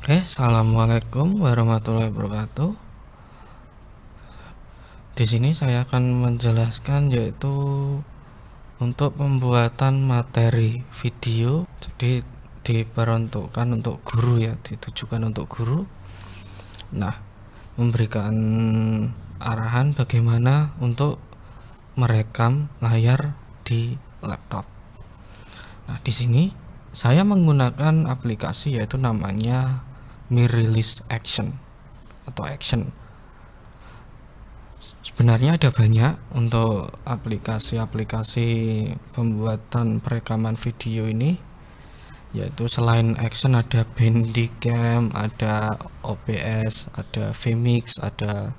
Assalamualaikum warahmatullahi wabarakatuh. Di sini saya akan menjelaskan yaitu untuk pembuatan materi video, jadi diperuntukkan untuk guru ya, ditujukan untuk guru. Nah, memberikan arahan bagaimana untuk merekam layar di laptop. Nah, di sini saya menggunakan aplikasi yaitu namanya Mirrorless Action atau Action. Sebenarnya ada banyak untuk aplikasi-aplikasi pembuatan perekaman video ini, yaitu selain Action ada Bandicam, ada OBS, ada Vmix, ada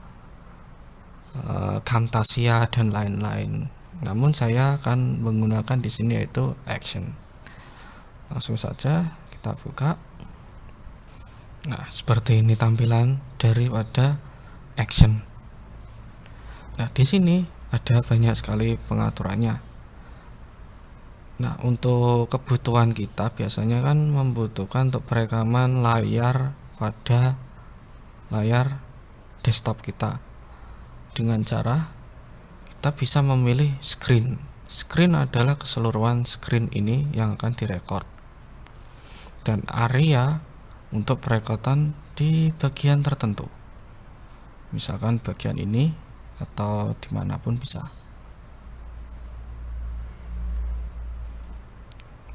Camtasia dan lain-lain. Namun saya akan menggunakan di sini yaitu Action. Langsung saja kita buka. Nah, seperti ini tampilan daripada Action. Nah, di sini ada banyak sekali pengaturannya. Nah, untuk kebutuhan kita biasanya kan membutuhkan untuk perekaman layar pada layar desktop kita. Dengan cara kita bisa memilih screen. Screen adalah keseluruhan screen ini yang akan direkod. Dan area untuk perekodan di bagian tertentu, misalkan bagian ini atau dimanapun bisa.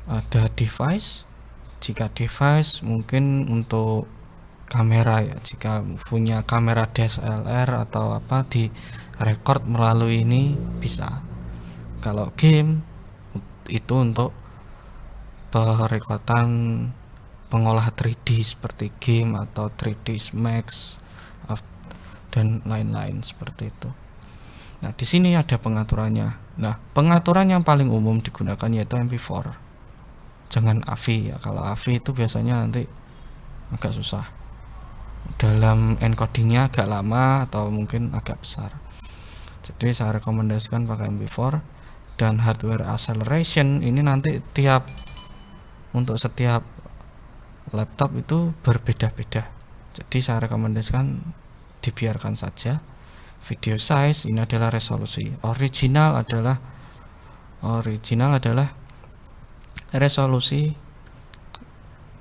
Ada device, jika device mungkin untuk kamera ya, jika punya kamera DSLR atau apa di record melalui ini bisa. Kalau game itu untuk perekodan pengolah 3D seperti game atau 3D Max dan lain-lain seperti itu. Nah, di sini ada pengaturannya. Nah, pengaturan yang paling umum digunakan yaitu MP4. Jangan AVI ya. Kalau AVI itu biasanya nanti agak susah. Dalam encodingnya agak lama atau mungkin agak besar. Jadi saya rekomendasikan pakai MP4. Dan hardware acceleration ini nanti untuk setiap laptop itu berbeda-beda. Jadi saya rekomendasikan dibiarkan saja. Video size ini adalah resolusi. Original adalah resolusi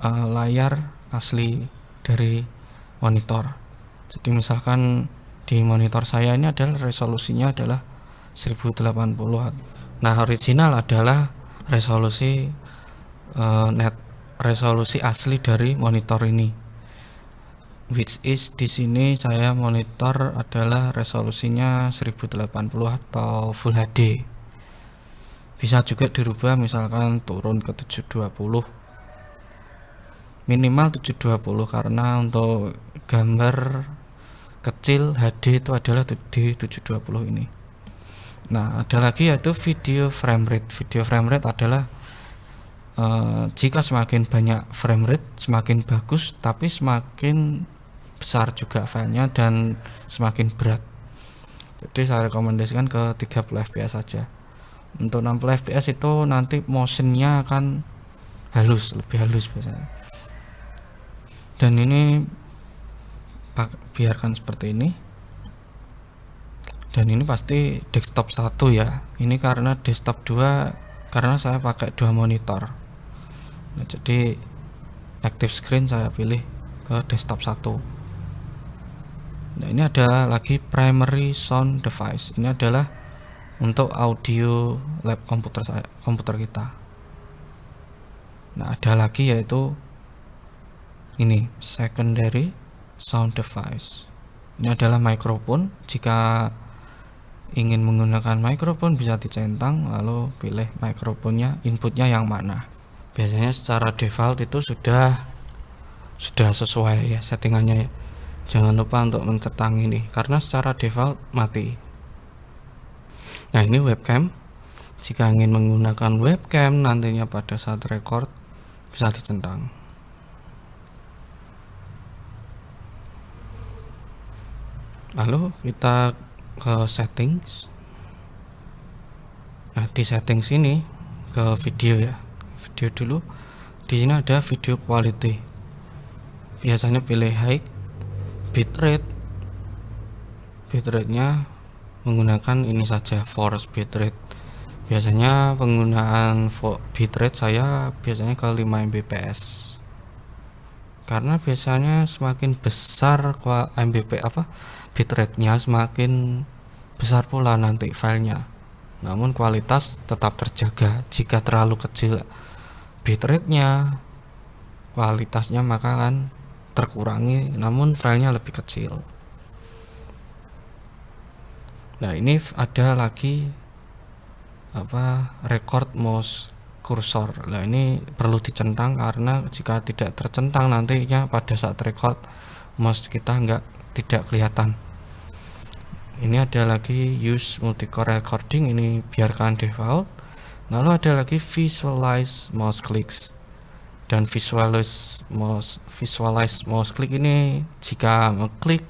layar asli dari monitor. Jadi misalkan di monitor saya ini adalah resolusinya adalah 1080. Nah, original adalah resolusi resolusi asli dari monitor ini, which is di sini saya monitor adalah resolusinya 1080 atau Full HD. Bisa juga dirubah, misalkan turun ke 720, minimal 720 karena untuk gambar kecil HD itu adalah di 720 ini. Nah, ada lagi yaitu video frame rate. Video frame rate adalah jika semakin banyak frame rate semakin bagus, tapi semakin besar juga filenya dan semakin berat. Jadi saya rekomendasikan ke 30 fps saja. Untuk 60 fps itu nanti motionnya akan lebih halus biasanya. Dan ini biarkan seperti ini. Dan ini pasti desktop 1 ya. Ini karena desktop 2 karena saya pakai 2 monitor. Nah, jadi active screen saya pilih ke desktop 1. Nah, ini ada lagi primary sound device. Ini adalah untuk audio lab komputer kita. Nah, ada lagi yaitu ini secondary sound device. Ini adalah mikrofon. Jika ingin menggunakan mikrofon bisa dicentang lalu pilih mikrofonnya, inputnya yang mana. Biasanya secara default itu sudah sesuai ya settingannya ya. Jangan lupa untuk mencetang ini karena secara default mati. Nah, ini webcam. Jika ingin menggunakan webcam nantinya pada saat record bisa dicentang. Lalu kita ke settings. Nah, di settings ini ke video ya. Video dulu. Di sini ada video quality. biasanya pilih high. Bitrate-nya menggunakan ini saja, force bitrate. Biasanya penggunaan bitrate saya biasanya ke 5 Mbps, karena biasanya semakin besar bitrate-nya, semakin besar pula nanti filenya, namun kualitas tetap terjaga. Jika terlalu kecil bitrate-nya, kualitasnya maka akan terkurangi, namun filenya lebih kecil. Nah, ini ada lagi record mouse cursor. Nah, ini perlu dicentang, karena jika tidak tercentang nantinya pada saat record mouse kita tidak kelihatan. Ini ada lagi use multicore recording, ini biarkan default. Lalu ada lagi visualize mouse clicks. Dan visualize mouse click ini jika mengklik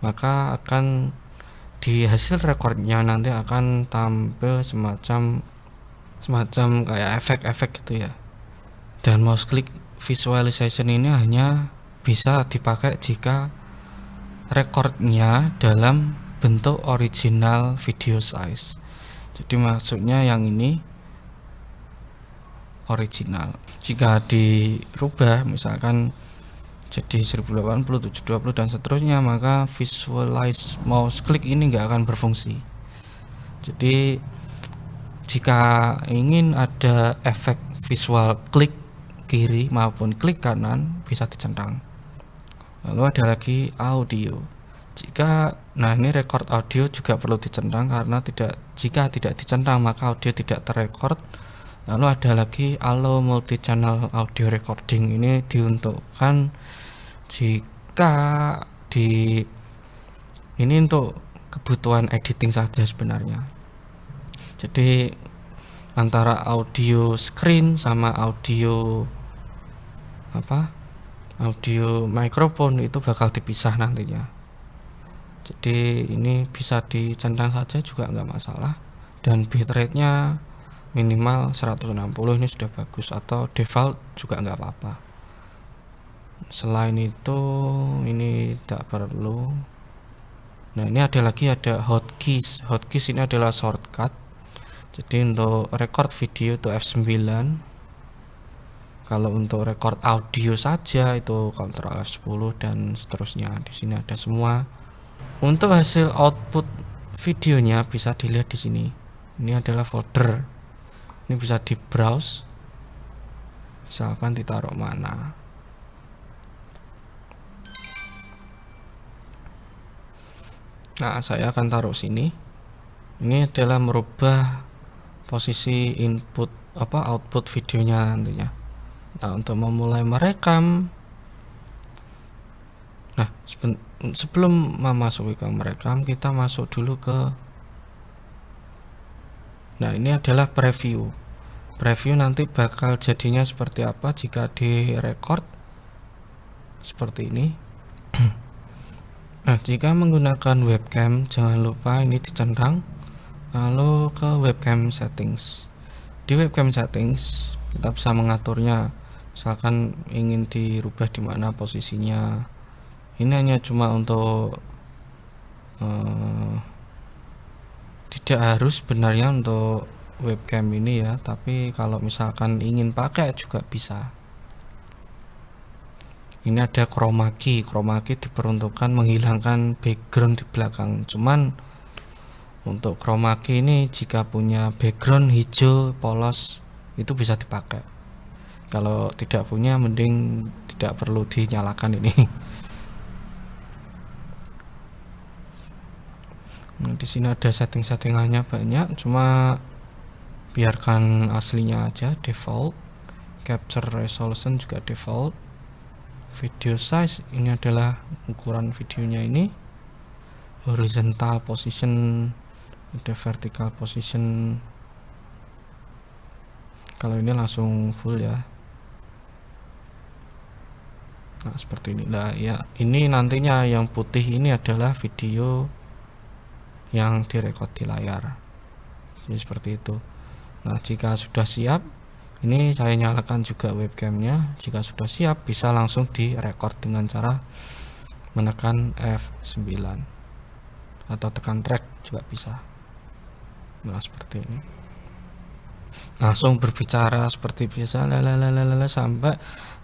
maka akan di hasil recordnya nanti akan tampil semacam kayak efek-efek gitu ya. Dan mouse click visualization ini hanya bisa dipakai jika recordnya dalam bentuk original video size. Jadi maksudnya yang ini original. Jika dirubah misalkan jadi 1080, 720 dan seterusnya, maka visualize mouse click ini nggak akan berfungsi. Jadi jika ingin ada efek visual klik kiri maupun klik kanan bisa dicentang. Lalu ada lagi audio. Ini record audio juga perlu dicentang, karena jika tidak dicentang maka audio tidak terrecord. Lalu ada lagi allow multi channel audio recording, ini diuntukkan jika ini untuk kebutuhan editing saja sebenarnya. Jadi antara audio screen sama audio mikrofon itu bakal dipisah nantinya. Jadi ini bisa dicentang saja juga nggak masalah, dan bitrate-nya minimal 160, ini sudah bagus, atau default juga nggak apa-apa. Selain itu ini tidak perlu. Nah, ini ada hotkeys. Hotkeys ini adalah shortcut. Jadi untuk record video itu F9. Kalau untuk record audio saja itu Ctrl F10 dan seterusnya. Di sini ada semua. Untuk hasil output videonya bisa dilihat di sini. Ini adalah folder. Ini bisa di browse. Misalkan ditaruh mana. Nah, saya akan taruh sini. Ini adalah merubah posisi output videonya nantinya. Nah, untuk memulai merekam, sebelum memasuki ke merekam, kita masuk dulu ke ini adalah preview. Preview nanti bakal jadinya seperti apa jika direcord seperti ini. Nah, jika menggunakan webcam jangan lupa ini dicentang, lalu ke webcam settings. Di webcam settings kita bisa mengaturnya, misalkan ingin dirubah di mana posisinya. Ini hanya cuma untuk tidak harus sebenarnya untuk webcam ini ya, tapi kalau misalkan ingin pakai juga bisa. Ini ada chroma key. Chroma key diperuntukkan menghilangkan background di belakang. Cuman untuk chroma key ini jika punya background hijau polos itu bisa dipakai. Kalau tidak punya mending tidak perlu dinyalakan ini. Nah, di sini ada settingannya banyak, cuma biarkan aslinya aja default. Capture resolution juga default. Video size ini adalah ukuran videonya ini. Horizontal position, ada vertical position. Kalau ini langsung full ya. Nah, seperti ini. Nah, ya, ini nantinya yang putih ini adalah video yang direkod di layar. Jadi seperti itu. Nah, jika sudah siap, Ini saya nyalakan juga webcamnya. Jika sudah siap, bisa langsung direcord dengan cara menekan F9 atau tekan track juga bisa. Nah, seperti ini. Langsung berbicara seperti biasa sampai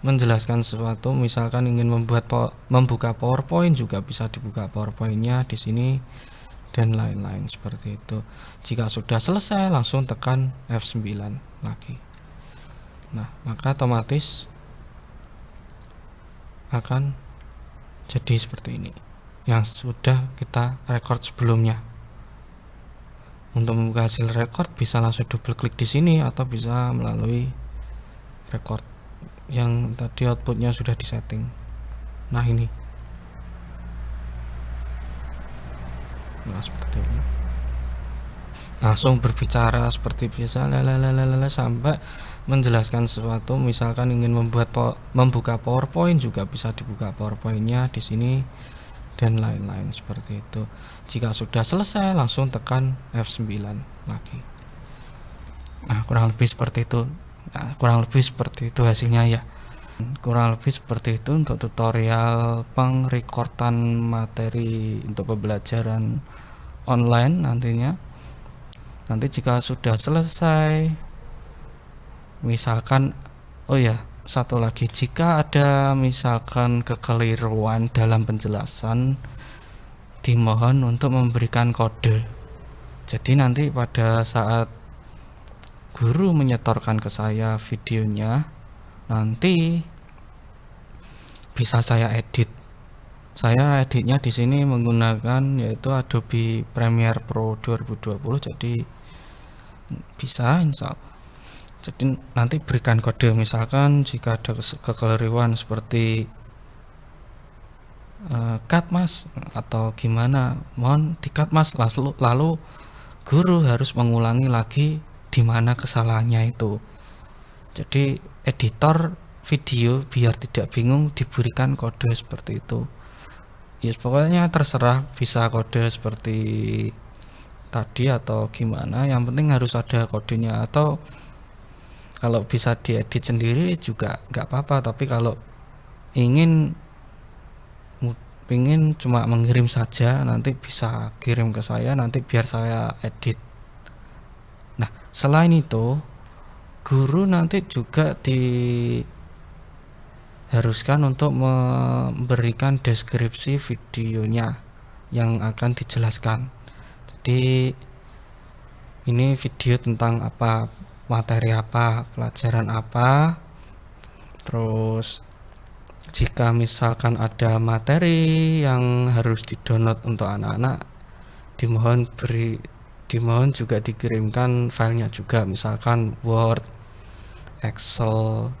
menjelaskan sesuatu. Misalkan ingin membuka PowerPoint, juga bisa dibuka PowerPointnya di sini dan lain-lain seperti itu. Jika sudah selesai, langsung tekan F9 lagi. Nah, maka otomatis akan jadi seperti ini yang sudah kita record sebelumnya. Untuk membuka hasil record bisa langsung double klik di sini atau bisa melalui record yang tadi outputnya sudah disetting. Nah, ini. Nah, seperti ini. Langsung berbicara seperti biasa sampai menjelaskan sesuatu. Misalkan ingin membuka PowerPoint, juga bisa dibuka PowerPointnya di sini dan lain-lain seperti itu. Jika sudah selesai, langsung tekan F9 lagi. Nah, kurang lebih seperti itu. Hasilnya ya. Kurang lebih seperti itu untuk tutorial pengrekordan materi untuk pembelajaran online nantinya. Nanti jika sudah selesai, misalkan satu lagi, jika ada misalkan kekeliruan dalam penjelasan, dimohon untuk memberikan kode. Jadi nanti pada saat guru menyetorkan ke saya videonya, nanti bisa saya edit. Saya editnya di sini menggunakan yaitu Adobe Premiere Pro 2020. Jadi bisa insya Allah. Jadi nanti berikan kode, misalkan jika ada kekeliruan seperti cut mas atau gimana, mohon di cut mas, lalu guru harus mengulangi lagi di mana kesalahannya itu. Jadi editor video biar tidak bingung diberikan kode seperti itu. Ya pokoknya terserah, bisa kode seperti tadi atau gimana, yang penting harus ada kodenya. Atau kalau bisa diedit sendiri juga nggak apa-apa, tapi kalau ingin cuma mengirim saja, nanti bisa kirim ke saya, nanti biar saya edit. Nah, selain itu guru nanti juga diharuskan untuk memberikan deskripsi videonya yang akan dijelaskan. Jadi ini video tentang apa, materi apa, pelajaran apa. Terus jika misalkan ada materi yang harus di-download untuk anak-anak, dimohon juga dikirimkan filenya juga, misalkan Word, Excel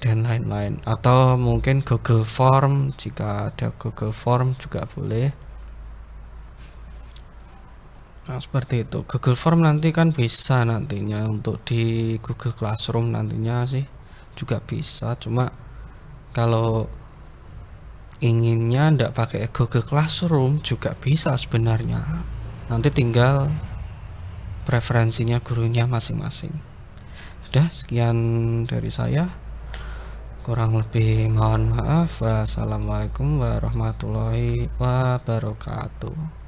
dan lain-lain, atau mungkin Google Form. Jika ada Google Form juga boleh. Nah, seperti itu. Google Form nanti kan bisa nantinya untuk di Google Classroom nantinya sih juga bisa. Cuma kalau inginnya ndak pakai Google Classroom juga bisa sebenarnya. Nanti tinggal preferensinya gurunya masing-masing. Sudah, sekian dari saya. Kurang lebih mohon maaf. Wassalamualaikum warahmatullahi wabarakatuh.